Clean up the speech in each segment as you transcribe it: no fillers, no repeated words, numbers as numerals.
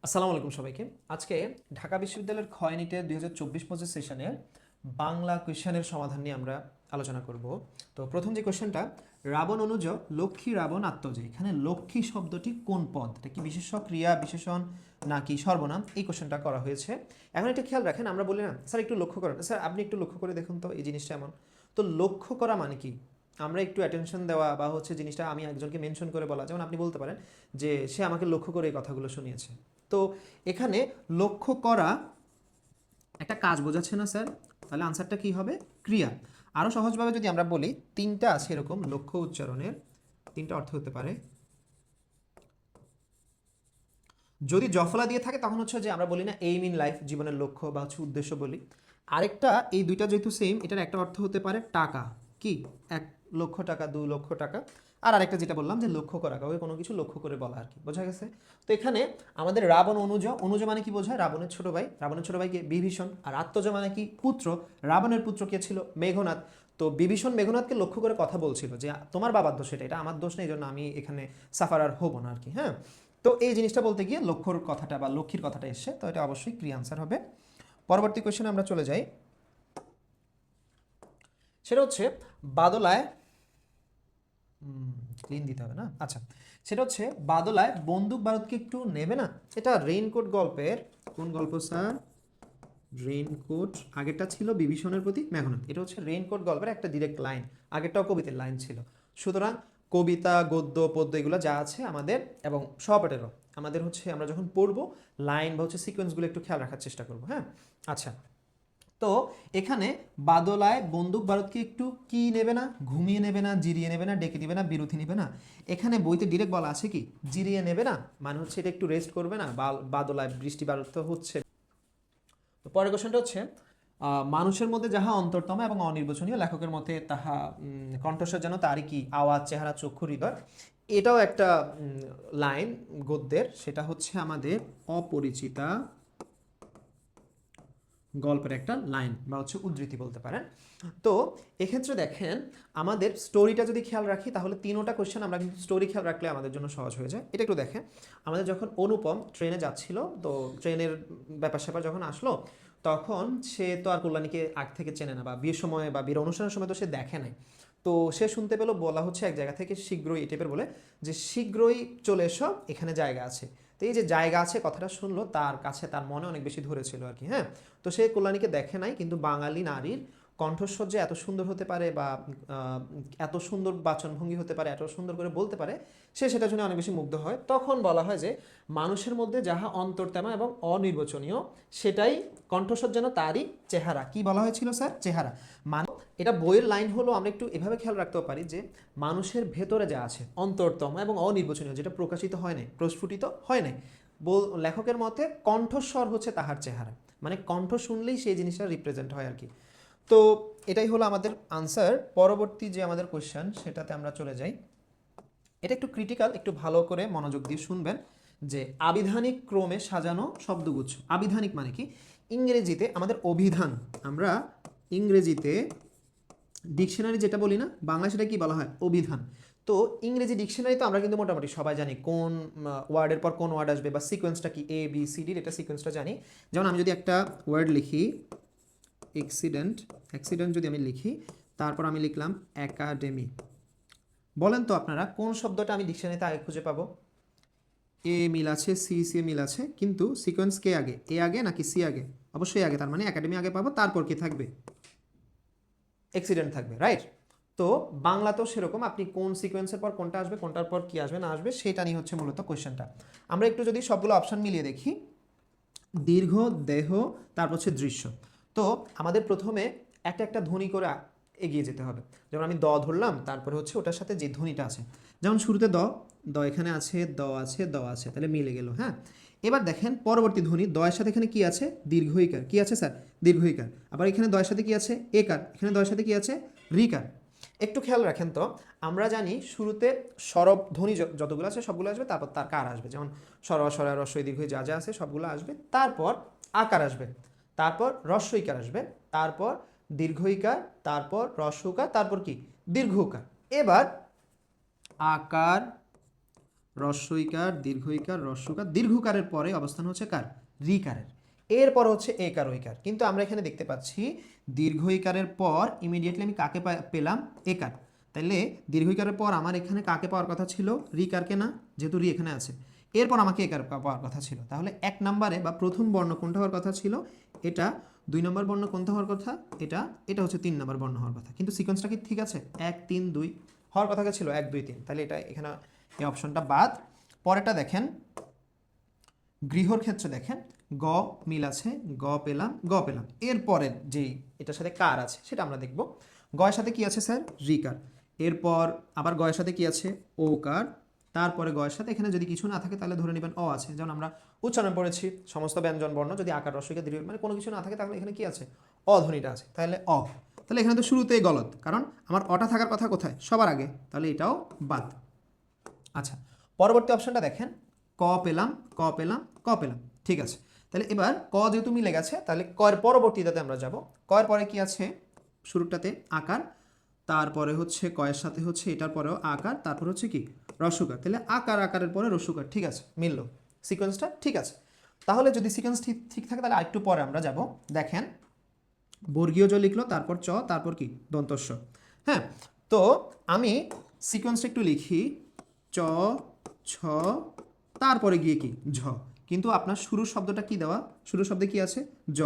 আসসালামু আলাইকুম সবাইকে। আজকে ঢাকা বিশ্ববিদ্যালয়ের খ ইউনিটের 2024-25 সেশনের বাংলা কোয়েশ্চেনের সমাধান নিয়ে আমরা আলোচনা করব। তো প্রথম যে কোয়েশ্চেনটা, রাবণ অনুজ লক্ষ্মী রাবণ আত্মজয়, এখানে লক্ষ্মী শব্দটি কোন পদ? এটা কি বিশেষ্য, ক্রিয়া, বিশেষণ নাকি সর্বনাম? এই কোয়েশ্চেনটা করা হয়েছে। এখন একটা খেয়াল রাখেন, আমরা বলি না স্যার একটু লক্ষ্য করেন, স্যার আপনি একটু লক্ষ্য করে দেখুন তো এই জিনিসটা এমন। তো লক্ষ্য করা মানে কি? আমরা একটু অ্যাটেনশন দেওয়া বা হচ্ছে জিনিসটা আমি একজনকে মেনশন করে বলা, যেমন আপনি বলতে পারেন যে সে আমাকে লক্ষ্য করে এই কথাগুলো শুনিয়েছে। তো এখানে লক্ষ্য করা একটা কাজ বোঝাচ্ছে না স্যার? তাহলে আনসারটা কি হবে? ক্রিয়া। আরও সহজভাবে যদি আমরা বলি, তিনটা আছে এরকম লক্ষ্য উচ্চারণের, তিনটা অর্থ হতে পারে। যদি জফলা দিয়ে থাকে তখন হচ্ছে যে আমরা বলি না এইম ইন লাইফ, জীবনের লক্ষ্য বা হচ্ছে উদ্দেশ্য বলি। আরেকটা, এই দুইটা যেহেতু সেম, এটার একটা অর্থ হতে পারে টাকা, কি 1,00,000 টাকা, 2,00,000 টাকা। আর আরেকটা যেটা বললাম যে লক্ষ্য করা, কাউকে কোনো কিছু লক্ষ্য করে বলা আর কি, বোঝা গেছে? তো এখানে আমাদের রাবণ অনুজ, অনুজ মানে কি বোঝায়? রাবণের ছোট ভাই, রাবণের ছোট ভাইকে বিভীষণ। আর আত্মজ মানে কি? পুত্র। রাবণের পুত্র কে ছিল? মেঘনাদ। তো বিভীষণ মেঘনাদকে লক্ষ্য করে কথা বলছিল যে তোমার বাবার দোষ, এটা আমার দোষ নেই, এই জন্য আমি এখানে সাফারার হব না আর কি। হ্যাঁ, তো এই জিনিসটা বলতে গিয়ে লক্ষ্যর কথাটা বা লক্ষ্মীর কথাটা এসছে, তো এটা অবশ্যই ক্রিয়া আনসার হবে। পরবর্তী কোয়েশ্চেনে আমরা চলে যাই। সেটা হচ্ছে বাদলায়, ক্লিন দিতে হবে না, আচ্ছা। সেটা হচ্ছে বাদলায় বন্দুক বারুদকে একটু নেবে না। এটা রেইনকোট গল্পের কোন গল্প স্যার? রেইনকোট। আগেরটা ছিল বিভীষণের প্রতি মেঘনাদ, এটা হচ্ছে রেইনকোট গল্পের একটা ডিরেক্ট লাইন। আগেরটাও কবিতার লাইন ছিল। সুতরাং কবিতা, গদ্য, পদ্য এগুলো যা আছে আমাদের, এবং সহপাঠেরও আমাদের হচ্ছে, আমরা যখন পড়বো লাইন বা হচ্ছে সিকোয়েন্সগুলো একটু খেয়াল রাখার চেষ্টা করবো। হ্যাঁ, আচ্ছা। তো এখানে বাদলায় বন্দুক বারুদকে একটু কি নেবে না? ঘুমিয়ে নেবে না, জিরিয়ে নেবে না, ডেকে দিবে না, বিরতি নেবে না। এখানে বইতে ডিরেক্ট বলা আছে কি জিরিয়ে নেবে না, মানে হচ্ছে এটা একটু রেস্ট করবে না। বাদলায় বৃষ্টি বারুদ তো হচ্ছে। তো পরের কোশ্চেনটা হচ্ছে মানুষের মধ্যে যাহা অন্তরতম এবং অনির্বচনীয়, লেখকের মতে তাহা কণ্ঠস্বর যেন তারই কি আওয়াজ, চেহারা, চক্ষু, হৃদয়। এটাও একটা লাইন গদ্যের, সেটা হচ্ছে আমাদের অপরিচিতা গল্পের একটা লাইন বা হচ্ছে উদ্ধৃতি বলতে পারেন। তো এক্ষেত্রে দেখেন, আমাদের স্টোরিটা যদি খেয়াল রাখি তাহলে তিনোটা কোশ্চেন আমরা কিন্তু স্টোরি খেয়াল রাখলে আমাদের জন্য সহজ হয়ে যায়। এটা একটু দেখেন, আমাদের যখন অনুপম ট্রেনে যাচ্ছিল, তো ট্রেনের ব্যাপার স্যাপার যখন আসলো, তখন সে তো আর কল্যাণীকে আগ থেকে চেনে না, বা বিয়ের সময় বা বিয়ের অনুষ্ঠানের সময় তো সে দেখে নাই। তো সে শুনতে পেলো বলা হচ্ছে এক জায়গা থেকে শীঘ্রই, এই টাইপের বলে যে শীঘ্রই চলে এসো, এখানে জায়গা আছে। তো এই যে জায়গা আছে কথাটা শুনলো, তার কাছে তার মনে অনেক বেশি ধরেছিল আর কি। হ্যাঁ, তো সে কল্যাণীকে দেখে নাই, কিন্তু বাঙালি নারীর কণ্ঠস্বর যে এত সুন্দর হতে পারে, বা এত সুন্দর বাচনভঙ্গি হতে পারে, এত সুন্দর করে বলতে পারে, সে সেটা শুনে অনেক বেশি মুগ্ধ হয়। তখন বলা হয় যে মানুষের মধ্যে যাহা অন্তর্তেমা এবং অনির্বচনীয়, সেটাই কণ্ঠস্বর যেন তারই চেহারা। কি বলা হয়েছিল স্যার? চেহারা। এটা বইয়ের লাইন হলো, আমরা একটু এভাবে খেয়াল রাখতেও পারি যে মানুষের ভেতরে যা আছে অন্তরতম এবং অনির্বচনীয়, যেটা প্রকাশিত হয় নাই, প্রস্ফুটিত হয় নাই, লেখকের মতে কণ্ঠস্বর হচ্ছে তাহার চেহারা, মানে কণ্ঠ শুনলেই সেই জিনিসটা রিপ্রেজেন্ট হয় আর কি। তো এটাই হলো আমাদের আনসার। পরবর্তী যে আমাদের কোয়েশ্চেন, সেটাতে আমরা চলে যাই। এটা একটু ক্রিটিক্যাল, একটু ভালো করে মনোযোগ দিয়ে শুনবেন। যে আবিধানিক ক্রমে সাজানো শব্দগুচ্ছ, আবিধানিক মানে কি? ইংরেজিতে আমাদের অভিধান, আমরা ইংরেজিতে ডিকশনারি যেটা বলি না, বাংলা সেটা কি বলা হয়? অভিধান। তো ইংরেজি ডিকশনারি তো আমরা কিন্তু মোটামুটি সবাই জানি কোন ওয়ার্ডের পর কোন ওয়ার্ড আসবে, বা সিকোয়েন্সটা কি এ বি সি ডির, এটা সিকোয়েন্সটা জানি। যেমন আমি যদি একটা ওয়ার্ড লিখি অ্যাক্সিডেন্ট, অ্যাক্সিডেন্ট যদি আমি লিখি, তারপর আমি লিখলাম একাডেমি, বলেন তো আপনারা কোন শব্দটা আমি ডিকশনারিতে আগে খুঁজে পাবো? এ মিল আছে, সি সি মিল আছে, কিন্তু সিকোয়েন্স কে আগে, এ আগে নাকি সি আগে? অবশ্যই আগে, তার মানে একাডেমি আগে পাবো, তারপর কি থাকবে? অ্যাক্সিডেন্ট থাকবে, রাইট? তো বাংলাতেও সেরকম, আপনি কোন সিকোয়েন্সের পর কোনটা আসবে, কোনটার পর কি আসবে না আসবে, সেটা নিয়ে হচ্ছে মূলত কোয়েশ্চেনটা। আমরা একটু যদি সবগুলো অপশন মিলিয়ে দেখি, দীর্ঘ, দেহ, তারপর হচ্ছে দৃশ্য। তো আমাদের প্রথমে একটা একটা ধ্বনি করে এগিয়ে যেতে হবে। যেমন আমি দ ধরলাম, তারপরে হচ্ছে ওটার সাথে যে ধ্বনিটা আছে, যেমন শুরুতে দ, দ এখানে আছে, দ আছে, দ আছে, তাহলে মিলে গেল। হ্যাঁ, এবার দেখেন পরবর্তী ধ্বনি, দয়ের সাথে এখানে কি আছে? দীর্ঘইকার। কি আছে স্যার? দীর্ঘইকার। আবার এখানে দয়ের সাথে কি আছে? একার। এখানে দয়ের সাথে কি আছে? রিকার। একটু খেয়াল রাখেন তো, আমরা জানি শুরুতে সরব ধ্বনি যতগুলো আছে সবগুলো আসবে, তারপর তার কার আসবে, যেমন সর, সরা, রস্বই, দীর্ঘই যা যা আছে সবগুলো আসবে, তারপর আকার আসবে, তারপর রস্বইকার আসবে, তারপর দীর্ঘইকার, তারপর রস্বকার, তারপর কি? দীর্ঘকার। এবার আকার, রস্বইকার, দীর্ঘইকার, রস্যকার, দীর্ঘকারের পরে অবস্থান হচ্ছে কার? রিকারের। এরপর হচ্ছে একার ওইকার। কিন্তু আমরা এখানে দেখতে পাচ্ছি দীর্ঘইকারের পর ইমিডিয়েটলি আমি কাকে পেলাম? একার। তাইলে দীর্ঘইকারের পর আমার এখানে কাকে পাওয়ার কথা ছিল? রিকারকে না, যেহেতু রি এখানে আছে। এরপর আমাকে একার পাওয়ার কথা ছিল। তাহলে 1 নম্বরে বা প্রথম বর্ণ কোনটা হওয়ার কথা ছিল? এটা। 2 নম্বর বর্ণ কোনটা হওয়ার কথা? এটা। এটা হচ্ছে 3 নম্বর বর্ণ হওয়ার কথা। কিন্তু সিকোয়েন্সটা কি ঠিক আছে? 1 3 2 হওয়ার কথা ছিল 1 2 3। তাহলে এটা এখানে এই অপশনটা বাদ। পরেরটা দেখেন, গৃহর ক্ষেত্রে দেখেন গ মিল আছে, গ পেলাম, গ পেলাম। এরপরের যেই এটার সাথে কার আছে সেটা আমরা দেখব। গয়ের সাথে কি আছে স্যার? রিকার। এরপর আবার গয়ের সাথে কি আছে? ও কার। তারপরে গয়ের সাথে এখানে যদি কিছু না থাকে তাহলে ধরে নেবেন অ আছে। যেমন আমরা উচ্চারণ পড়েছি সমস্ত ব্যঞ্জন বর্ণ যদি আকার রস্বইকে দীর্ঘ মানে কোনো কিছু না থাকে তাহলে এখানে কি আছে? অধ্বনিটা আছে। তাহলে অ। তাহলে এখানে তো শুরুতেই গলত, কারণ আমার অটা থাকার কথা কোথায়? সবার আগে। তাহলে এটাও বাদ। আচ্ছা, পরবর্তী অপশনটা দেখেন, ক পেলাম, ক পেলাম, ক পেলাম। ঠিক আছে। তাহলে এবার ক যেহেতু মিলে গেছে তাহলে কয়ের পরবর্তীটাতে আমরা যাব। কয়ের পরে কি আছে? শুরুটাতে আকার, তারপরে হচ্ছে কয়ের সাথে হচ্ছে এটার পরেও আকার, তারপর হচ্ছে কি? রস্যকার। তাহলে আকার, আকারের পরে রস্যকার। ঠিক আছে, মিলল সিকোয়েন্সটা। ঠিক আছে, তাহলে যদি সিকোয়েন্স ঠিক থাকে তাহলে আরেকটু পরে আমরা যাব। দেখেন, বর্গীয় জ লিখলো, তারপর চ, তারপর কি? দন্তস্ব। হ্যাঁ, তো আমি সিকোয়েন্সটা একটু লিখি। চ, ছ, তারপরে গিয়ে কি? ঝ। কিন্তু আপনার শুরুর শব্দটা কি দেওয়া? শুরুর শব্দে কি আছে? জ।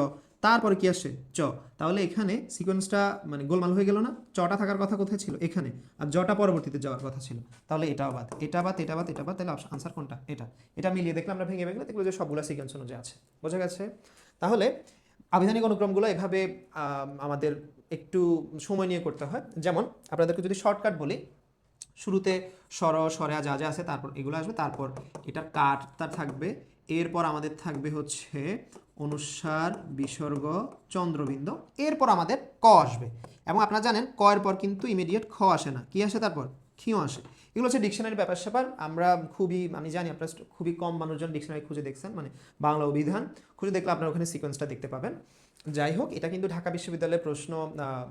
তারপরে কি আসে? চ। তাহলে এখানে সিকোয়েন্সটা মানে গোলমাল হয়ে গেল না? চটা থাকার কথা কোথায় ছিল? এখানে। আর জটা পরবর্তীতে যাওয়ার কথা ছিল। তাহলে এটাও বাদ, এটা বাদ, এটা বাদ, এটা বাদ। তাহলে আনসার কোনটা? এটা। এটা মিলিয়ে দেখলে আমরা ভেঙে ভেঙে দেখলো যে সবগুলো সিকোয়েন্স অনুযায়ী আছে। বোঝা গেছে? তাহলে আবিধানিক অনুক্রমগুলো এভাবে আমাদের একটু সময় নিয়ে করতে হয়। যেমন আপনাদেরকে যদি শর্টকাট বলি, শুরুতে স্বর, স্বরেয়া যা যা আছে তারপর এগুলো আসবে, তারপর এটার কাটটা থাকবে, এরপর আমাদের থাকবে হচ্ছে অনুস্বার, বিসর্গ, চন্দ্রবিন্দু, এরপর আমাদের ক আসবে। এবং আপনারা জানেন ক এর পর কিন্তু ইমিডিয়েট খ আসে না, কি আসে তারপর? খিও আসে। এগুলো হচ্ছে ডিকশনারি ব্যাপার স্যাপার। আমরা আমি জানি আপনারা খুবই কম মানুষজন ডিকশনারি খুঁজে দেখছেন, মানে বাংলা অভিধান খুঁজে দেখলে আপনারা ওখানে সিকোয়েন্সটা দেখতে পাবেন। যাই হোক, এটা কিন্তু ঢাকা বিশ্ববিদ্যালয়ের প্রশ্ন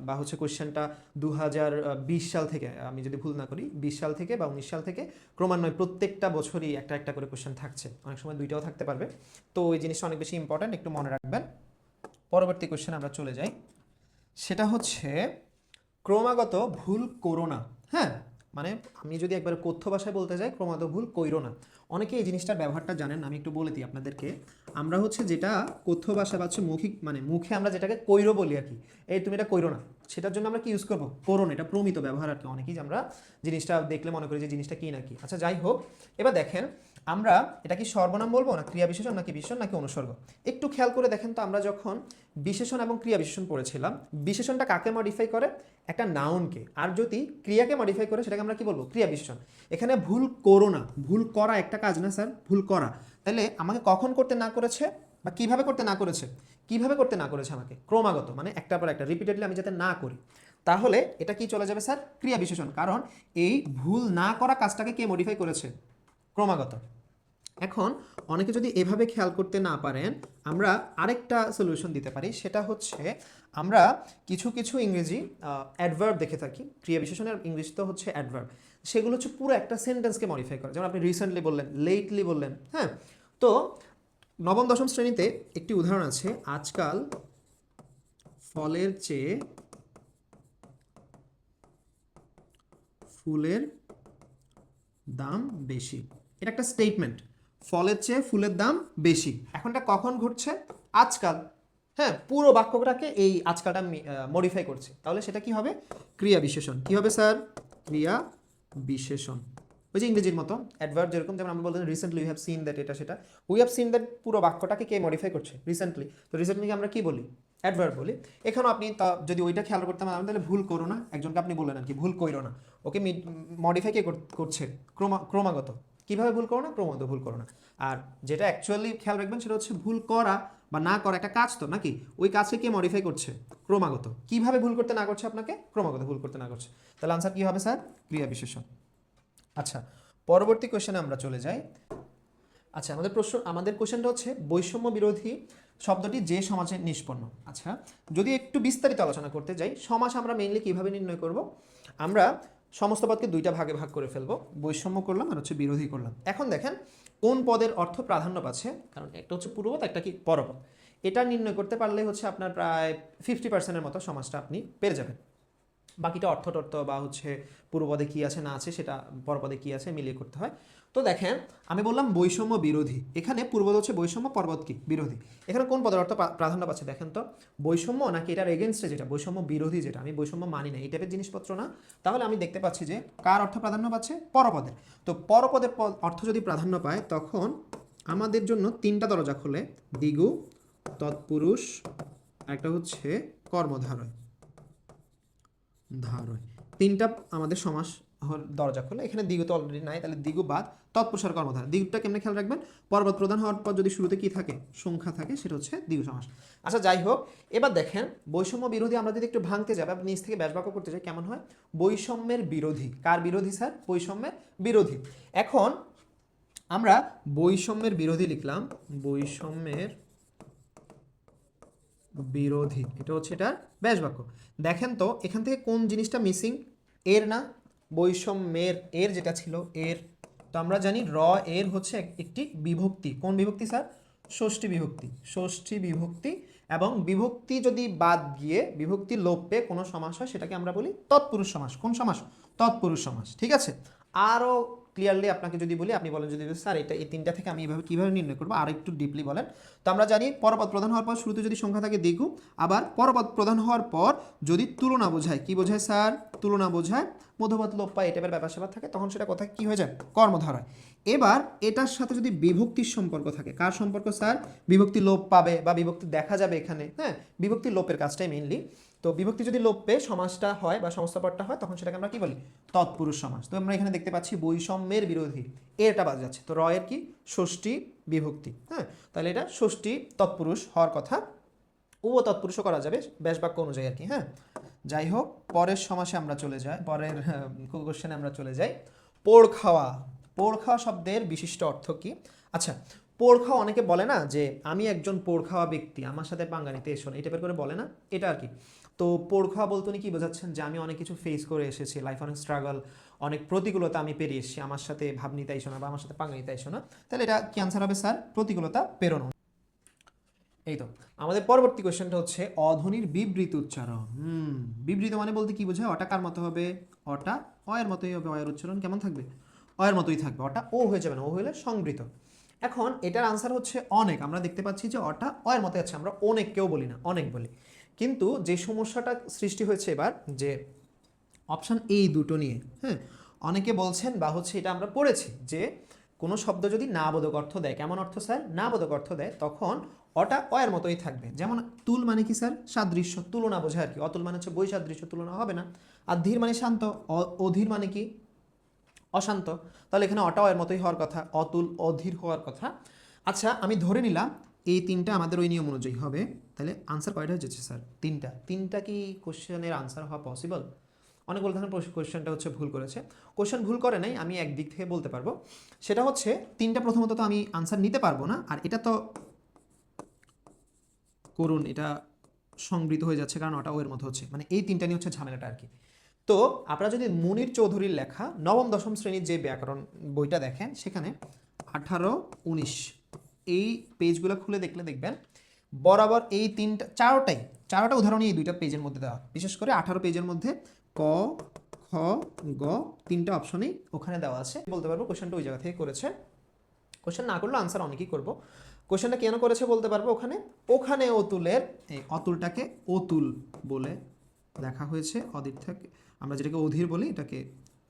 বা হচ্ছে কোয়েশ্চেনটা 2020 সাল থেকে, আমি যদি ভুল না করি 20 সাল থেকে বা 19 সাল থেকে ক্রমান্বয়ে প্রত্যেকটা বছরই একটা একটা করে কোয়েশ্চেন থাকছে, অনেক সময় দুইটাও থাকতে পারবে। তো এই জিনিসটা অনেক বেশি ইম্পর্ট্যান্ট, একটু মনে রাখবেন। পরবর্তী কোয়েশ্চেন আমরা চলে যাই, সেটা হচ্ছে ক্রমাগত ভুল করো না। হ্যাঁ, মানে আমি যদি একবার কথ্য ভাষায় বলতে যাই, ক্রমাগত ভুল কইরো না। অনেকে এই জিনিসটার ব্যবহারটা জানেন, আমি একটু বলে দিই আপনাদেরকে। আমরা হচ্ছে যেটা কথ্য ভাষা বা হচ্ছে মৌখিক মানে মুখে আমরা যেটাকে কইরো বলি আর কি, এই তুমি এটা কইরো না, সেটার জন্য আমরা কি ইউজ করবো? করো না। এটা প্রমিত ব্যবহার আর কি। অনেকেই আমরা জিনিসটা দেখলে মনে করি যে জিনিসটা কি নাকি। আচ্ছা, যাই হোক, এবার দেখেন আমরা এটা কি সর্বনাম বলবো না ক্রিয়া বিশেষণ নাকি বিশেষণ নাকি অনুসর্গ? একটু খেয়াল করে দেখেন তো, আমরা যখন বিশেষণ এবং ক্রিয়া বিশেষণ পড়েছিলাম, বিশেষণটা কাকে মডিফাই করে? একটা নাউনকে। আর যদি ক্রিয়াকে মডিফাই করে সেটাকে আমরা কি বলবো? ক্রিয়া বিশেষণ। এখানে ভুল করো না, ভুল করা একটা কাজ না স্যার, ভুল করা। তাহলে আমাকে কখন করতে না করেছে বা কিভাবে করতে না করেছে? কিভাবে করতে না করেছে আমাকে? ক্রমাগত, মানে একটার পর একটা রিপিটেডলি আমি যাতে না করি। তাহলে এটা কি চলে যাবে স্যার? ক্রিয়া বিশেষণ। কারণ এই ভুল না করা কাজটাকে কে মডিফাই করেছে? ক্রমাগত। এখন অনেকে যদি এভাবে খেয়াল করতে না পারেন, আমরা আরেকটা সলিউশন দিতে পারি। সেটা হচ্ছে আমরা কিছু কিছু ইংরেজি অ্যাডভার্ব দেখে থাকি, ক্রিয়া বিশেষণের ইংলিশ তো হচ্ছে অ্যাডভার্ব, সেগুলো হচ্ছে পুরো একটা সেন্টেন্সকে মডিফাই করে। যেমন আপনি রিসেন্টলি বললেন, লেটলি বললেন। হ্যাঁ, তো নবম দশম শ্রেণীতে একটি উদাহরণ আছে, আজকাল ফলের চেয়ে ফুলের দাম বেশি। এটা একটা স্টেটমেন্ট, ফলের চেয়ে ফুলের দাম বেশি। এখন এটা কখন ঘটছে? আজকাল। হ্যাঁ, পুরো বাক্যটাকে এই আজকালটা মডিফাই করছে। তাহলে সেটা কি হবে? ক্রিয়া বিশেষণ। কি হবে স্যার? ক্রিয়া বিশেষণ। ওই যে ইংরেজির মতো অ্যাডভার্ব, যেরকম যেমন আমরা বলতেন recently we have seen that, এটা সেটা উই হ্যাভ সিন দ্যাট পুরো বাক্যটাকে কে মডিফাই করছে? রিসেন্টলি। তো রিসেন্টলি আমরা কি বলি? অ্যাডভার্ব বলি। এখানেও আপনি যদি ওইটা খেয়াল করতাম তাহলে ভুল করো না, একজনকে আপনি বললেন আর কি ভুল কইরো না, ওকে মডিফাই কে করছে? ক্রমাগত। কিভাবে ভুল করো না? ক্রমাগত ভুল করো না। আর যেটা অ্যাকচুয়ালি খেয়াল রাখবেন সেটা হচ্ছে ভুল করা বা না করা একটা কাজ তো নাকি, ওই কাজকে কে মডিফাই করছে? ক্রমাগত। কিভাবে ভুল করতে না করছে আপনাকে? ক্রমাগত ভুল করতে না করছে। তাহলে আনসার কি হবে স্যার? ক্রিয়া বিশেষণ। আচ্ছা, পরবর্তী কোশ্চেনে আমরা চলে যাই। আচ্ছা, আমাদের কোশ্চেনটা হচ্ছে বৈষম্য বিরোধী শব্দটি যে সমাজে নিষ্পন্ন। আচ্ছা, যদি একটু বিস্তারিত আলোচনা করতে যাই, সমাস আমরা মেইনলি কিভাবে নির্ণয় করব? আমরা সমস্ত পদকে দুইটা ভাগে ভাগ করে ফেলবো, বৈষম্য করলাম আর হচ্ছে বিরোধী করলাম। এখন দেখেন কোন পদের অর্থ প্রাধান্য পাচ্ছে, কারণ একটা হচ্ছে পূর্বপদ একটা কি পরপদ, এটা নির্ণয় করতে পারলে হচ্ছে আপনার প্রায় 50%-এর মতো সমাজটা আপনি পেরে যাবেন। বাকিটা অর্থ টর্থ বা হচ্ছে পূর্বপদে কি আছে না আছে সেটা পরপদে কি আছে মিলিয়ে করতে হয়। তো দেখেন আমি বললাম বৈষম্য বিরোধী, এখানে পূর্বপদ হচ্ছে বৈষম্য, পরপদ কি বিরোধী। এখানে কোন পদের অর্থ প্রাধান্য পাচ্ছে দেখেন তো, বৈষম্য নাকি এটার এগেনস্টে যেটা বৈষম্য বিরোধী, যেটা আমি বৈষম্য মানি না এই টাইপের জিনিসপত্র না। তাহলে আমি দেখতে পাচ্ছি যে কার অর্থ প্রাধান্য পাচ্ছে, পরপদের। তো পরপদের অর্থ যদি প্রাধান্য পায় তখন আমাদের জন্য তিনটা দরজা খোলে, দ্বিগু, তৎপুরুষ, একটা হচ্ছে কর্মধারয়। তিনটা আমাদের সমাস দরজা খোলে। এখানে দ্বিগু তো অলরেডি নাই, তাহলে দ্বিগু বাদ, তৎপুরুষ আর কর্মধারয়। দ্বিগুটা কেমনে খেয়াল রাখবেন, পর্বত প্রধান হওয়ার পর যদি শুরুতে কি থাকে, সংখ্যা থাকে, সেটা হচ্ছে দ্বিগু সমাস। আচ্ছা যাই হোক, এবার দেখেন বৈষম্য বিরোধী আমরা যদি একটু ভাঙতে যাই বা নিচ থেকে ব্যাসবাক্য করতে যাই কেমন হয়, বৈষম্যের বিরোধী। কার বিরোধী স্যার, বৈষম্যের বিরোধী। এখন আমরা বৈষম্যের বিরোধী লিখলাম, বৈষম্যের বিরোধী, এটা হচ্ছে এটার ব্যাসবাক্য। দেখেন তো এখান থেকে কোন জিনিসটা মিসিং, এর না, বৈষম্যের এর যেটা ছিল এর। তো আমরা জানি র এর হচ্ছে একটি বিভক্তি, কোন বিভক্তি স্যার, ষষ্ঠী বিভক্তি, ষষ্ঠী বিভক্তি। এবং বিভক্তি যদি বাদ গিয়ে বিভক্তি লোপ পেয়ে কোনো সমাস হয় সেটাকে আমরা বলি তৎপুরুষ সমাস। কোন সমাস, তৎপুরুষ সমাস। ঠিক আছে, আরও ক্লিয়ারলি আপনাকে যদি বলি, আপনি বলেন যদি স্যার এটা এই তিনটা থেকে আমি এভাবে কীভাবে নির্ণয় করবো, আর একটু ডিপলি বলেন। তো আমরা জানি পরপদ প্রধান হওয়ার পর শুরুতে যদি সংখ্যা থাকে দ্বিগু, আবার পরপদ প্রধান হওয়ার পর যদি তুলনা বোঝায়, কি বোঝায় স্যার, তুলনা বোঝায়, মধ্যপদ লোপ পায়, এটা ব্যাপার স্যাপার থাকে, তখন সেটা কোথায় কি হয়ে যায়, কর্মধারয়। এবার এটার সাথে যদি বিভক্তির সম্পর্ক থাকে, কার সম্পর্ক স্যার, বিভক্তি লোপ পাবে বা বিভক্তি দেখা যাবে এখানে, হ্যাঁ বিভক্তি লোপের কাজটাই মেইনলি। তো বিভক্তি যদি লোপ পেয়ে সমাসটা হয় বা সমস্ত পদটা হয় তখন সেটাকে আমরা কি বলি, তৎপুরুষ সমাস। তো আমরা এখানে দেখতে পাচ্ছি বৈষম্যের বিরোধী, এটা বাদ যাচ্ছে, তো র এর কি ষষ্ঠী বিভক্তি, হ্যাঁ তাহলে এটা ষষ্ঠী তৎপুরুষ হওয়ার কথা, ও তৎপুরুষও করা যাবে ব্যাসবাক্য অনুযায়ী আর কি। হ্যাঁ যাই হোক, পরের সমাসে আমরা চলে যাই, পরের কোশ্চেনে আমরা চলে যাই। পোড় খাওয়া, পোড় খাওয়া শব্দের বিশিষ্ট অর্থ কি। আচ্ছা, পোড় খাওয়া অনেকে বলে না যে আমি একজন পোড় খাওয়া ব্যক্তি, আমার সাথে পাঙ্গা নিতে এসো না, এই টাইপের করে বলে না, এটা আর কি। তো পোড় খাওয়া বলতে উনি কি বোঝাচ্ছেন, যে আমি অনেক কিছু ফেস করে এসেছি, লাইফ অনেক স্ট্রাগল, অনেক প্রতিকূলতা আমি পেরিয়ে এসেছি, আমার সাথে ভাব নিতে এসো না বা আমার সাথে পাঙ্গা নিতে এসো না। তাহলে এটা কি আনসার হবে স্যার, প্রতিকূলতা পেরোনো। এই তো আমাদের পরবর্তী কোশ্চেনটা হচ্ছে অধ্বনির বিবৃত উচ্চারণ। বিবৃত মানে বলতে কি বোঝায়, অটা কার মতো হবে, অটা অয়ের মতোই হবে, অয়ের উচ্চারণ কেমন থাকবে, অয়ের মতোই থাকবে, অটা ও হয়ে যাবে না, ও হলে সংবৃত। এখন এটার আনসার হচ্ছে অনেক, আমরা দেখতে পাচ্ছি যে অটা অয়ের মতো আছে, আমরা অনেক কেউ বলি না, অনেক বলি। কিন্তু যে সমস্যাটা সৃষ্টি হয়েছে এবার, যে অপশান এই দুটো নিয়ে, হ্যাঁ অনেকে বলছেন বা হচ্ছে এটা আমরা পড়েছি যে কোনো শব্দ যদি না বোধক অর্থ দেয়, কেমন অর্থ স্যার, না বোধক অর্থ দেয়, তখন অটা অয়ের মতোই থাকবে। যেমন তুল মানে কি স্যার, সাদৃশ্য, তুলনা বোঝায় আর কি। অতুল মানে হচ্ছে বই সাদৃশ্য, তুলনা হবে না। আর ধীর মানে শান্ত, অধীর মানে কি, অশান্ত, তাহলে এখানে অটা অয়ের মতোই হওয়ার কথা, অতুল অধীর হওয়ার কথা। আচ্ছা আমি ধরে নিলাম এই তিনটা আমাদের ওই নিয়ম অনুযায়ী হবে, তাহলে আনসার কয়টা হয়েছে স্যার, তিনটা। তিনটা কি কোশ্চেনের আনসার হওয়া পসিবল? অনেক বলতে কোশ্চেনটা হচ্ছে ভুল করেছে, কোশ্চেন ভুল করে নাই, আমি একদিক থেকে বলতে পারবো, সেটা হচ্ছে তিনটা প্রথমত তো আমি আনসার নিতে পারবো না, আর এটা তো করুন, এটা সংবৃত হয়ে যাচ্ছে কারণ ওটা ওর মতো হচ্ছে, মানে এই তিনটা নিয়ে হচ্ছে ঝামেলাটা আর কি। তো আপনারা যদি মুনির চৌধুরীর লেখা নবম দশম শ্রেণীর যে ব্যাকরণ বইটা দেখেন, সেখানে 18-19 এই পেজগুলো খুলে দেখলে দেখবেন বরাবর এই তিনটা চারোটা উদাহরণই এই দুইটা পেজের মধ্যে দেওয়া, বিশেষ করে 18 পেজের মধ্যে ক খ গ তিনটা অপশনেই ওখানে দেওয়া আছে। বলতে পারবো কোশ্চেনটা ওই জায়গা থেকে করেছে, কোশ্চেন না করলে আনসার অনেকেই করবো। কোশ্চেনটা কেন করেছে বলতে পারবো, ওখানে অতুলের এই অতুলটাকে অতুল বলে লেখা হয়েছে, অধীর থেকে আমরা যেটাকে অধীর বলি, এটাকে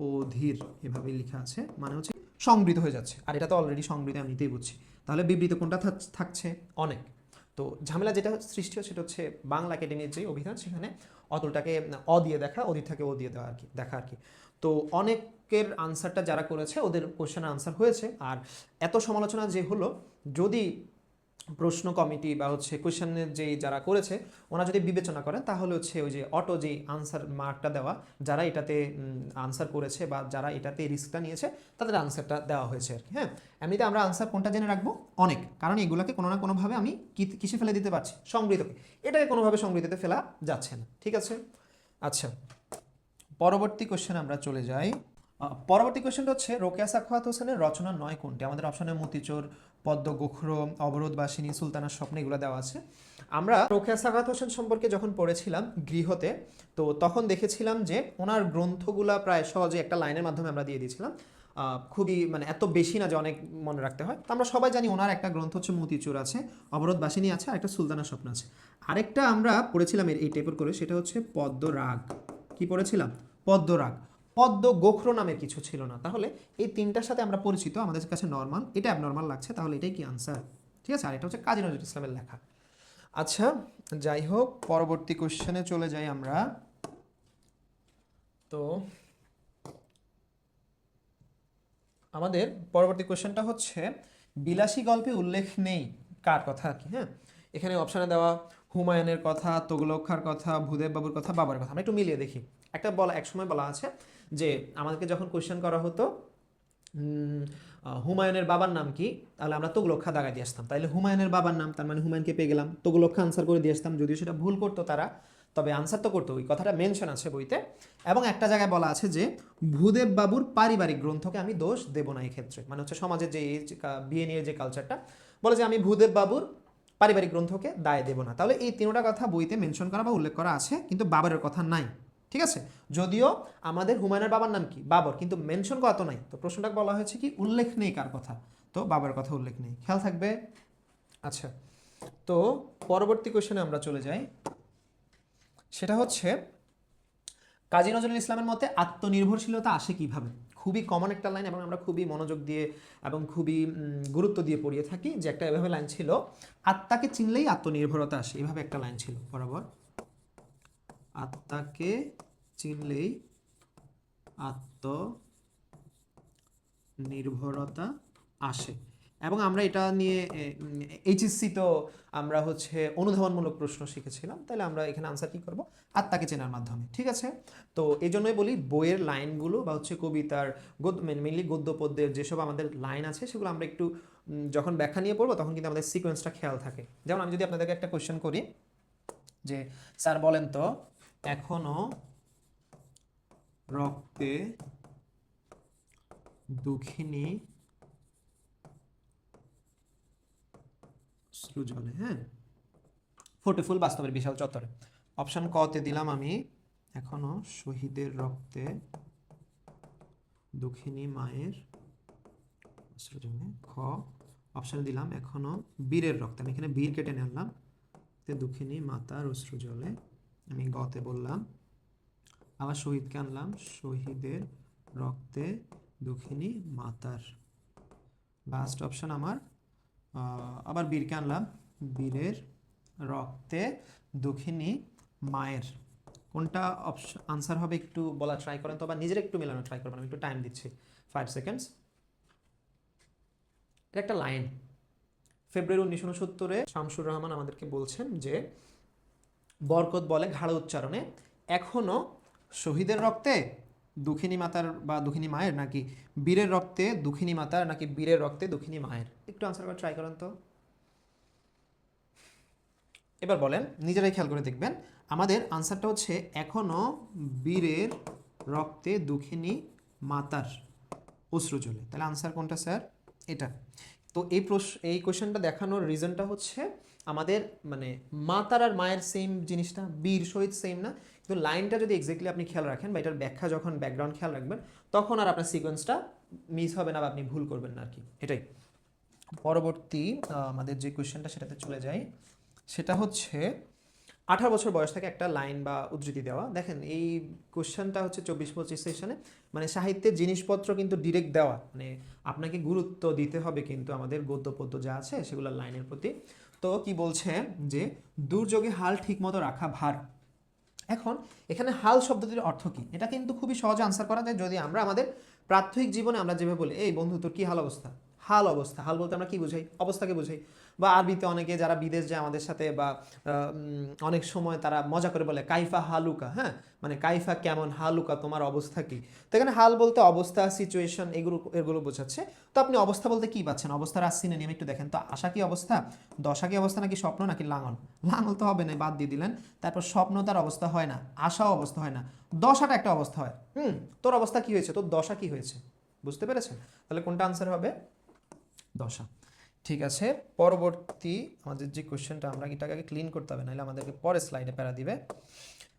অধীর এভাবেই লেখা আছে, মানে হচ্ছে সংবৃত হয়ে যাচ্ছে, আর এটা তো অলরেডি সংবৃত আমি নিতেই বুঝছি। তাহলে বিবৃত কোনটা থাকছে, অনেক। তো ঝামেলা যেটা সৃষ্টি হয় সেটা হচ্ছে বাংলা একাডেমির যে অভিধান, সেখানে অতুলটাকে অ দিয়ে দেখা, অধীর থাকে ও দিয়ে দেওয়া আর কি, দেখা আর কি। তো অনেকের আনসারটা যারা করেছে ওদের কোশ্চেনের আনসার হয়েছে। আর এত সমালোচনা যে হলো, যদি প্রশ্ন কমিটি বা হচ্ছে কোশ্চেনের যেই যারা করেছে ওনারা যদি বিবেচনা করেন, তাহলে হচ্ছে ওই যে অটো যেই আনসার মার্কটা দেওয়া, যারা এটাতে আনসার করেছে বা যারা এটাতে রিস্কটা নিয়েছে তাদের আনসারটা দেওয়া হয়েছে আর কি। হ্যাঁ এমনিতে আমরা আনসার কোনটা জেনে রাখবো, অনেক, কারণ এগুলোকে কোনো না কোনোভাবে আমি কিসে ফেলে দিতে পারছি, সংবৃতকে, এটাকে কোনোভাবে সংবৃতিতে ফেলা যাচ্ছে না। ঠিক আছে, আচ্ছা পরবর্তী কোশ্চেন আমরা চলে যাই। পরবর্তী কোশ্চেনটা হচ্ছে রোকেয়া সাখাওয়াত হোসেনের রচনা নয় কোনটি? আমাদের অপশনে মতিচোর, পদ্ম, গোখরো, অবরোধবাসিনী, সুলতানার স্বপ্ন এগুলো দেওয়া আছে। আমরা রোকেয়া সাখাওয়াত হোসেন সম্পর্কে যখন পড়েছিলাম গৃহতে, তো তখন দেখেছিলাম যে ওনার গ্রন্থগুলা প্রায় সহজে একটা লাইনের মাধ্যমে আমরা দিয়ে দিয়েছিলাম। খুবই মানে এত বেশি না যে অনেক মনে রাখতে হয়। তো আমরা সবাই জানি ওনার একটা গ্রন্থ হচ্ছে মতিচুর আছে, অবরোধবাসিনী আছে, আর একটা সুলতানার স্বপ্ন আছে। আরেকটা আমরা পড়েছিলাম এই টাইপের করে, সেটা হচ্ছে পদ্মরাগ। কি পড়েছিলাম? পদ্মরাগ। পদ্ম গোখরো নামের কিছু ছিল না। তাহলে এই তিনটার সাথে আমরা পরিচিত, আমাদের কাছে নর্মাল, এটা অ্যাবনর্মাল লাগছে, তাহলে এটাই কি আনসার? ঠিক আছে, আর এটা হচ্ছে কাজী নজরুল ইসলামের লেখা। আচ্ছা, যাই হোক, পরবর্তী কোশ্চেনে চলে যাই আমরা। তো আমাদের পরবর্তী কোশ্চেনটা হচ্ছে বিলাসী গল্পে উল্লেখ নেই কার কথা আর কি। হ্যাঁ, এখানে অপশানে দেওয়া হুমায়ুনের কথা, তুগলক খাঁর কথা, ভূদেব বাবুর কথা, বাবার কথা। আমরা একটু মিলিয়ে দেখি। এক সময় বলা আছে যে আমাদেরকে যখন কোশ্চেন করা হতো হুমায়ুনের বাবার নাম কি, তাহলে আমরা তুগলক খাঁ দাগায় দিয়ে আসতাম। তাহলে হুমায়ুনের বাবার নাম, তার মানে হুমায়ুনকে পেয়ে গেলাম, তুগলক খাঁ আনসার করে দিয়ে আসতাম। যদিও সেটা ভুল করতো তারা, তবে আনসার তো করতো, ওই কথাটা মেনশন আছে বইতে। এবং একটা জায়গায় বলা আছে যে ভূদেব বাবুর পারিবারিক গ্রন্থকে আমি দোষ দেব না এই ক্ষেত্রে, মানে হচ্ছে সমাজের যে বিয়ে নিয়ে যে কালচারটা, বলে যে আমি ভূদেব বাবুর পারিবারিক গ্রন্থকে দায় দেব না। তাহলে এই তিনটা কথা বইতে মেনশন করা বা উল্লেখ করা আছে, কিন্তু বাবরের কথা নাই। ঠিক আছে, যদিও আমাদের হুমায়ুনের বাবার নাম কি? বাবর, কিন্তু মেনশন করা তো নাই। তো প্রশ্নটা বলা হয়েছে কি উল্লেখ নেই কার কথা, তো বাবার কথা উল্লেখ নেই, খেয়াল থাকবে। আচ্ছা, তো পরবর্তী কোশ্চেনে আমরা চলে যাই। সেটা হচ্ছে কাজী নজরুল ইসলামের মতে আত্মনির্ভরশীলতা আসে কিভাবে? খুবই কমন একটা লাইন, এবং আমরা খুবই মনোযোগ দিয়ে এবং খুবই গুরুত্ব দিয়ে পড়িয়ে থাকি। যে একটা এভাবে লাইন ছিল, আত্মাকে চিনলেই আত্মনির্ভরতা আসে, এভাবে একটা লাইন ছিল বরাবর। আত্মাকে চিনলেই আত্মনির্ভরতা আসে। এবং আমরা এটা নিয়ে এইচএসসি তো আমরা হচ্ছে অনুধাবনমূলক প্রশ্ন শিখেছিলাম, তাহলে আমরা এখানে আনসার কি করব? আত্মাকে চেনার মাধ্যমে। ঠিক আছে, তো এই জন্যই বলি বইয়ের লাইনগুলো বা হচ্ছে কবিতার মেনলি গদ্য পদ্যের যেসব আমাদের লাইন আছে সেগুলো আমরা একটু যখন ব্যাখ্যা নিয়ে পড়বো তখন কিন্তু আমাদের সিকোয়েন্সটা খেয়াল থাকে। যেমন আমি যদি আপনাদেরকে একটা কোয়েশ্চেন করি যে স্যার বলেন তো, এখনো রক্তে দুঃখিনী সৃজনে, হ্যাঁ, ফোটে ফুল বাস্তবের বিশাল চত্বরে। অপশন ক তে দিলাম আমি এখনো শহীদের রক্তে দুঃখিনী মায়ের সৃজনে। খ অপশন দিলাম এখনো বীরের রক্তে, আমি এখানে বীর কেটে নিলাম, তে দুঃখিনী মাতার অশ্রু জলে। আমি গতে বললাম আবার শহীদকে আনলাম, শহীদের রক্তে দুঃখিনী মাতার। লাস্ট অপশন আমার আবার বীরকে আনলাম, বীরের রক্তে দুঃখিনী মায়ের। কোনটা অপশন আনসার হবে একটু বলা ট্রাই করেন তো, বা নিজের একটু মেলানো ট্রাই করবেন। আমি একটু টাইম দিচ্ছি, 5 সেকেন্ডস। এটা একটা লাইন, ফেব্রুয়ারি 1969-এ শামসুর রহমান আমাদেরকে বলছেন যে বরকত বলে ঘাড় উচ্চারণে, এখনো শহীদের রক্তে দুঃখিনী মাতার বা দুঃখিনী মায়ের, নাকি বীরের রক্তে দুঃখিনী মাতার, নাকি বীরের রক্তে দুঃখিনী মায়ের? একটু আনসার করার ট্রাই করেন তো। এবার বলেন, নিজেরাই খেয়াল করে দেখবেন। আমাদের আনসারটা হচ্ছে এখনো বীরের রক্তে দুঃখিনী মাতার অশ্রু জলে। তাহলে আনসার কোনটা স্যার? এটা। তো এই কোশ্চেনটা দেখানোর রিজনটা হচ্ছে আমাদের মানে মাতার আর মায়ের সেম জিনিসটা, বীর শহীদ সেম না, কিন্তু লাইনটা যদি এক্স্যাক্টলি আপনি খেয়াল রাখেন বা এটার ব্যাখ্যা যখন ব্যাকগ্রাউন্ড খেয়াল রাখবেন, তখন আর আপনার সিকোয়েন্সটা মিস হবে না বা আপনি ভুল করবেন না আর কি। এটাই পরবর্তী আমাদের যে কোশ্চেনটা সেটাতে চলে যাই। সেটা হচ্ছে 18 বছর বয়স থেকে একটা লাইন বা উদ্ধৃতি দেওয়া। দেখেন এই কোশ্চেনটা হচ্ছে 24-25 সেশনে, মানে সাহিত্যের জিনিসপত্র কিন্তু ডিরেক্ট দেওয়া, মানে আপনাকে গুরুত্ব দিতে হবে কিন্তু আমাদের গদ্য পদ্য যা আছে সেগুলোর লাইনের প্রতি। তো কি বলছে যে দুর্যোগে হাল ঠিকমতো রাখা ভার। এখন এখানে হাল শব্দটির অর্থ কি? এটা কিন্তু খুবই সহজে আনসার করা যায় যদি আমরা আমাদের প্রাত্যহিক জীবনে আমরা যেভাবে বলি, এই বন্ধু তোর কি হাল অবস্থা, হাল অবস্থা, হাল বলতে আমরা কি বুঝাই? অবস্থাকে বুঝাই। বা আরবিতে অনেকে যারা বিদেশ যায় আমাদের সাথে, বা অনেক সময় তারা মজা করে বলে কাইফা হালুকা, হ্যাঁ, মানে কাইফা কেমন, হালুকা তোমার অবস্থা কি। তো এখানে হাল বলতে অবস্থা, সিচুয়েশন, এগুলো বোঝাচ্ছে। তো আপনি অবস্থা বলতে কি পাচ্ছেন? অবস্থার আর সিনোনিম একটু দেখেন তো। আশা কি অবস্থা, দশা কি অবস্থা, নাকি স্বপ্ন, নাকি লাঙল? লাঙল তো হবে না, বাদ দিয়ে দিলেন। তারপর স্বপ্ন তার অবস্থা হয় না, আশাও অবস্থা হয় না, দশাটা একটা অবস্থা হয়। তোর অবস্থা কি হয়েছে, তোর দশা কি হয়েছে, বুঝতে পেরেছেন? তাহলে কোনটা আনসার হবে? দশা। ঠিক আছে, পরবর্তী আমাদের যে কোয়েশ্চেনটা, আমরা এটাকে আগে ক্লিন করতে হবে, নাহলে আমাদেরকে পরে স্লাইডে প্যারা দিবে।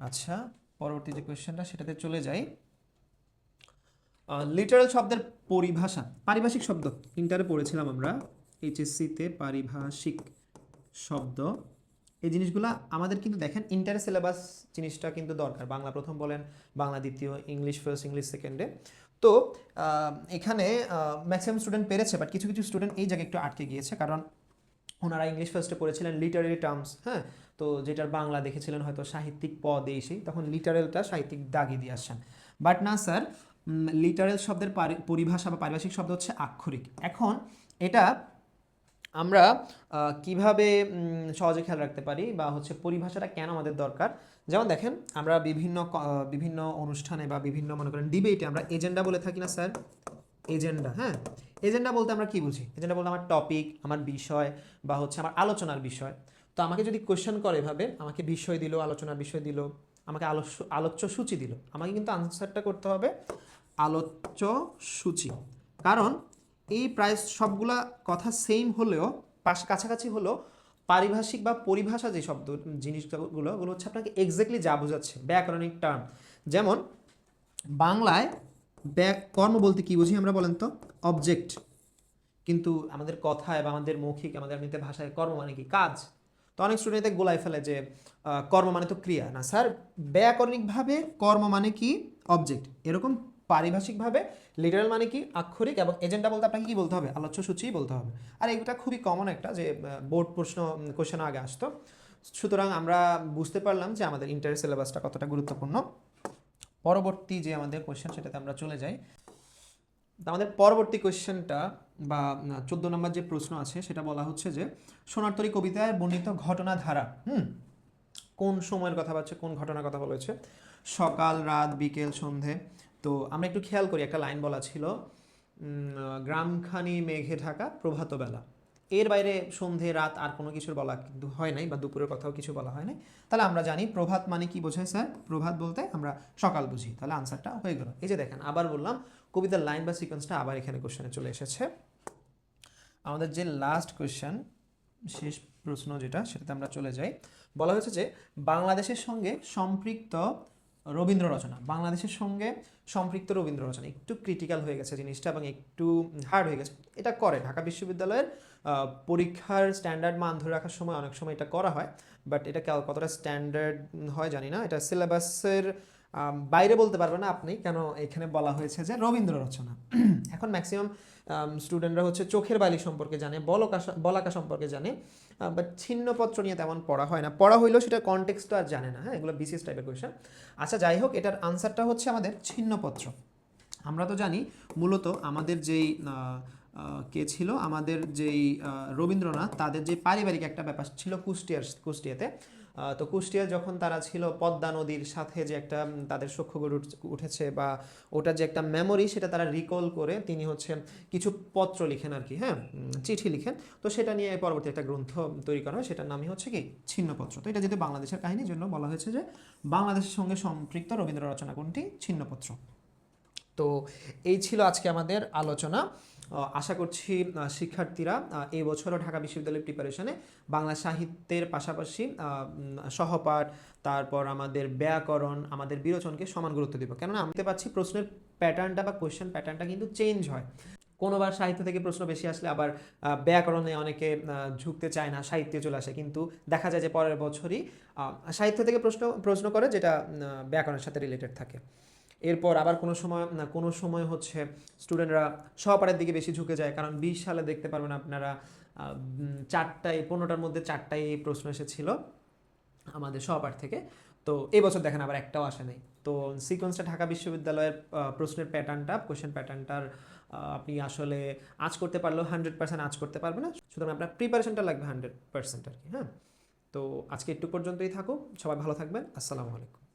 আচ্ছা, পরবর্তী যে কোয়েশ্চেনটা সেটাতে চলে যাই। লিটারাল শব্দের পরিভাষা, পারিভাষিক শব্দ ইন্টারে পড়েছিলাম আমরা এইচএসসিতে, পারিভাষিক শব্দ। এই জিনিসগুলো আমাদের কিন্তু দেখেন ইন্টার সিলেবাস জিনিসটা কিন্তু দরকার। বাংলা প্রথম বলেন, বাংলা দ্বিতীয়, ইংলিশ ফার্স্ট, ইংলিশ সেকেন্ডে। তো এখানে ম্যাক্সিমাম স্টুডেন্ট পেরেছে, বাট কিছু কিছু স্টুডেন্ট এই জায়গায় একটু আটকে গিয়েছে, কারণ ওনারা ইংলিশ ফার্স্টে পড়েছিলেন লিটারারি টার্মস, হ্যাঁ। তো যেটার বাংলা দেখেছিলেন হয়তো সাহিত্যিক পদ এই সেই, তখন লিটারেলটা সাহিত্যিক দাগি দিয়ে আসছেন। বাট না স্যার, লিটারেল শব্দের পরিভাষা বা পারিভাষিক শব্দ হচ্ছে আক্ষরিক। এখন এটা আমরা কিভাবে সহজে খেয়াল রাখতে পারি, বা হচ্ছে পরিভাষাটা কেন আমাদের দরকার? যেমন দেখেন, আমরা বিভিন্ন অনুষ্ঠানে বা বিভিন্ন মনে করেন ডিবেটে আমরা এজেন্ডা বলে থাকি না স্যার? এজেন্ডা, হ্যাঁ। এজেন্ডা বলতে আমরা কি বুঝি? এজেন্ডা বলতে আমার টপিক, আমার বিষয়, বা হচ্ছে আমার আলোচনার বিষয়। তো আমাকে যদি কোয়েশ্চেন করে এভাবে, আমাকে বিষয় দিল, আলোচনার বিষয় দিল, আমাকে আলোচ্য সূচি দিল, আমাকে কিন্তু আনসারটা করতে হবে আলোচ্য সূচি। কারণ এই প্রায় সবগুলা কথা সেম হলেও, কাছাকাছি হলেও, পারিভাষিক বা পরিভাষা যে শব্দ জিনিসগুলো, ওগুলো হচ্ছে আপনাকে এক্স্যাক্টলি যা বোঝাচ্ছে, ব্যাকরণিক টার্ম। যেমন বাংলায় কর্ম বলতে কি বুঝি আমরা, বলেন তো? অবজেক্ট। কিন্তু আমাদের কথায় বা আমাদের মৌখিক, আমাদের এমনিতে ভাষায় কর্ম মানে কি? কাজ। তো অনেক স্টুডেন্টে গোলায় ফেলে যে কর্ম মানে তো ক্রিয়া। না স্যার, ব্যাকরণিকভাবে কর্ম মানে কি? অবজেক্ট। এরকম পারিভাষিকভাবে লিটারাল মানে কি? আক্ষরিক। এবং এজেন্ডা বলতে আপনাকে কি বলতে হবে? আলোচ্য সূচিই বলতে হবে। আর এইটা খুবই কমন একটা, যে বোর্ড প্রশ্ন কোশ্চেন আগে আসতো। সুতরাং আমরা বুঝতে পারলাম যে আমাদের ইন্টার সিলেবাসটা কতটা গুরুত্বপূর্ণ। পরবর্তী যে আমাদের কোশ্চেন, সেটাতে আমরা চলে যাই। আমাদের পরবর্তী কোয়েশ্চেনটা বা 14 নম্বর যে প্রশ্ন আছে, সেটা বলা হচ্ছে যে সোনারতরী কবিতায় বর্ণিত ঘটনাধারা কোন সময়ের কথা বলছে, কোন ঘটনার কথা বলেছে? সকাল, রাত, বিকেল, সন্ধে। তো আমরা একটু খেয়াল করি, একটা লাইন বলা ছিল গ্রামখানি মেঘে ঢাকা প্রভাতবেলা। এর বাইরে সন্ধে, রাত আর কোনো কিছুর বলা কিন্তু হয় নাই, বা দুপুরের কথাও কিছু বলা হয় নাই। তাহলে আমরা জানি প্রভাত মানে কি বোঝায় স্যার? প্রভাত বলতে আমরা সকাল বুঝি। তাহলে আনসারটা হয়ে গেল। এই যে দেখেন, আবার বললাম, কবিতার লাইন বা সিকোয়েন্সটা আবার এখানে কোশ্চেনে চলে এসেছে। আমাদের যে লাস্ট কোশ্চেন, শেষ প্রশ্ন যেটা, সেটাতে আমরা চলে যাই। বলা হয়েছে যে বাংলাদেশের সঙ্গে সম্পৃক্ত রবীন্দ্র রচনা, বাংলাদেশের সঙ্গে সম্পৃক্ত রবীন্দ্র রচনা। একটু ক্রিটিক্যাল হয়ে গেছে জিনিসটা, এবং একটু হার্ড হয়ে গেছে। এটা করে ঢাকা বিশ্ববিদ্যালয়ের পরীক্ষার স্ট্যান্ডার্ড মান ধরে রাখার সময় অনেক সময় এটা করা হয়, বাট এটা কতটা স্ট্যান্ডার্ড হয় জানি না। এটা সিলেবাসের বাইরে বলতে পারবে না আপনি, কেন এখানে বলা হয়েছে যে রবীন্দ্র রচনা। এখন ম্যাক্সিমাম স্টুডেন্টরা হচ্ছে চোখের বালি সম্পর্কে জানে, বলাকা সম্পর্কে জানে, বাট ছিন্নপত্র নিয়ে তেমন পড়া হয় না। পড়া হইলেও সেটা কনটেক্সট আর জানে না, হ্যাঁ। এগুলো বিসিএস টাইপের কোয়েশ্চেন। আচ্ছা, যাই হোক, এটার আনসারটা হচ্ছে আমাদের ছিন্নপত্র। আমরা তো জানি মূলত আমাদের যেই কে ছিল, আমাদের যেই রবীন্দ্রনাথ, তাদের যে পারিবারিক একটা ব্যাপার ছিল কুষ্টিয়াতে। তো কুষ্টিয়া যখন তারা ছিল, পদ্মা নদীর সাথে যে একটা তাদের সখ্য গড়ে উঠেছে, বা ওটা যে একটা মেমোরি, সেটা তারা রিকল করে তিনি হচ্ছে কিছু পত্র লিখেন আর কি, হ্যাঁ, চিঠি লিখেন। তো সেটা নিয়ে পরবর্তী একটা গ্রন্থ তৈরি করা হয়, সেটার নামই হচ্ছে কি? ছিন্নপত্র। তো এটা যেহেতু বাংলাদেশের কাহিনীর জন্য বলা হয়েছে যে বাংলাদেশের সঙ্গে সম্পৃক্ত রবীন্দ্র রচনা কোনটি? ছিন্নপত্র। তো এই ছিল আজকে আমাদের আলোচনা। আশা করছি শিক্ষার্থীরা এই বছরও ঢাকা বিশ্ববিদ্যালয়ের প্রিপারেশনে বাংলা সাহিত্যের পাশাপাশি সহপাঠ, তারপর আমাদের ব্যাকরণ, আমাদের বিরোচনকে সমান গুরুত্ব দিব। কেননা আমি দেখতে পাচ্ছি প্রশ্নের প্যাটার্নটা বা কোয়েশ্চেন প্যাটার্নটা কিন্তু চেঞ্জ হয়। কোনোবার সাহিত্য থেকে প্রশ্ন বেশি আসলে আবার ব্যাকরণে অনেকে ঝুঁকতে চায় না, সাহিত্যে চলে আসে। কিন্তু দেখা যায় যে পরের বছরই সাহিত্য থেকে প্রশ্ন করে, যেটা ব্যাকরণের সাথে রিলেটেড থাকে। এরপর আবার কোনো সময় হচ্ছে স্টুডেন্টরা সহপাঠের দিকে বেশি ঝুঁকে যায়, কারণ 20 সালে দেখতে পারবেন আপনারা 15টার মধ্যে 4টাই প্রশ্ন এসেছিল আমাদের সহপাঠ থেকে। তো এই বছর দেখেন আবার একটাও আসে নাই। তো সিকোয়েন্সটা ঢাকা বিশ্ববিদ্যালয়ের প্রশ্নের প্যাটার্নটা, কোয়েশ্চেন প্যাটার্নটার আপনি আসলে আজ করতে পারলেও 100% আজ করতে পারবে না, সুতরাং আপনার প্রিপারেশনটা লাগবে 100% আর কি। হ্যাঁ, তো আজকে একটু পর্যন্তই থাকুক, সবাই ভালো থাকবেন, আসসালামু আলাইকুম।